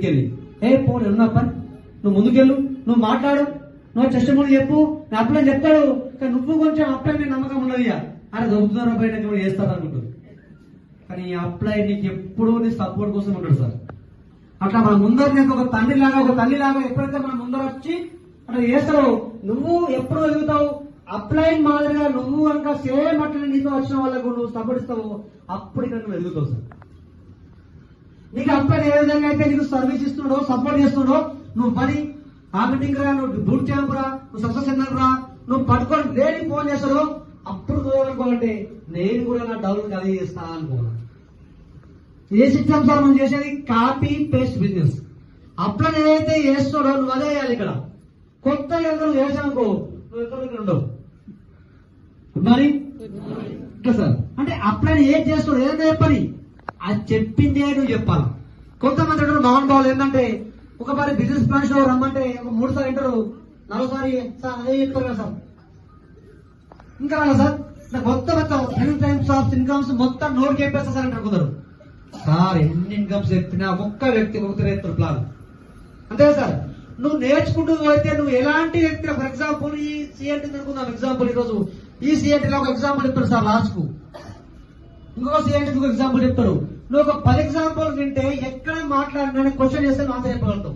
మీదకెళ్ళి పోనీ ఉన్నా పని, నువ్వు ముందుకెళ్ళు, నువ్వు మాట్లాడు, నువ్వు టెస్టిమోనీ చెప్పు, నేను అప్లై చెప్తాడు. కానీ నువ్వు కొంచెం అప్లై మీద నమ్మకం ఉన్నది, అరే దొరుకుతున్నారా బయట చేస్తాను అనుకుంటుంది. కానీ ఈ అప్లై నీకు ఎప్పుడూ నీ సపోర్ట్ కోసం ఉంటాడు సార్. అట్లా మన ముందర నీకు ఒక తల్లిలాగా ఎప్పుడైతే మన ముందర వచ్చి అట్లా చేస్తావు, నువ్వు ఎప్పుడు ఎదుగుతావు. అప్లై మాదిరిగా నువ్వు కనుక సేమ్ అట్లా నీతో వచ్చిన వాళ్ళకు నువ్వు సపోర్ట్ ఇస్తావు, అప్పుడు ఇక్కడ నువ్వు ఎదుగుతావు సార్. నీకు అప్లై ఏ విధంగా అయితే నీకు సర్వీస్ ఇస్తున్నాడో, సపోర్ట్ చేస్తున్నాడో, నువ్వు పని ఆ మీటింగ్ రా, నువ్వు బూట్ క్యాంప్ రా, నువ్వు సక్సెస్ సెంటర్ రా, నువ్వు పట్టుకొని దేనికి ఫోన్ చేస్తాడో అప్పుడు నువ్వు అనుకోవాలంటే నేను కూడా నా డౌన్ కలిగి చేస్తా అనుకోవాలి. ఏ సిస్టమ్ సార్ మనం చేసేది కాపీ పేస్ట్ బిజినెస్. అప్లై ఏదైతే చేస్తాడో నువ్వు అదే చేయాలి. ఇక్కడ కొత్త నువ్వు చేసానుకో నువ్వు ఎక్కడ ఉండవు. గుడ్ మార్నింగ్ ఇట్లా సార్. అంటే అప్లై ఏం చేస్తాడు, ఏదైనా చెప్పని అది చెప్పిందే నువ్వు చెప్పాలి. కొంతమంది మౌన్ బావులు ఏంటంటే ఒకసారి బిజినెస్ ప్లాన్ షో రమ్మంటే ఒక 3 సార్లు వింటారు, 4వ సారి సార్ అదే చెప్తారు కదా సార్. ఇంకా రాదా సార్, మొత్తం 10 టైమ్స్ ఆఫ్ ఇన్కమ్స్ మొత్తం నోట్ చెప్పేస్తా సార్ అంటారు కొందరు. సార్ ఎన్ని ఇన్కమ్స్ చెప్తున్నా ఒక్క వ్యక్తి ఒకరు ఎత్తారు ప్లాన్ అంతే సార్. నువ్వు నేర్చుకుంటూ పోతే నువ్వు ఎలాంటి వ్యక్తి, ఫర్ ఎగ్జాంపుల్ ఈ సిఎన్టీ అనుకుందాం ఎగ్జాంపుల్, ఈరోజు ఈ సిఎన్టీలో ఒక ఎగ్జాంపుల్ చెప్తారు సార్ లాస్ట్ కు, ఇంకొక సిఎన్టీకి ఒక ఎగ్జాంపుల్ చెప్తారు. నువ్వు ఒక 10 ఎగ్జాంపుల్ వింటే ఎక్కడ మాట్లాడినా క్వశ్చన్ చేస్తే ఆన్సర్ చెప్పగలుగుతావు.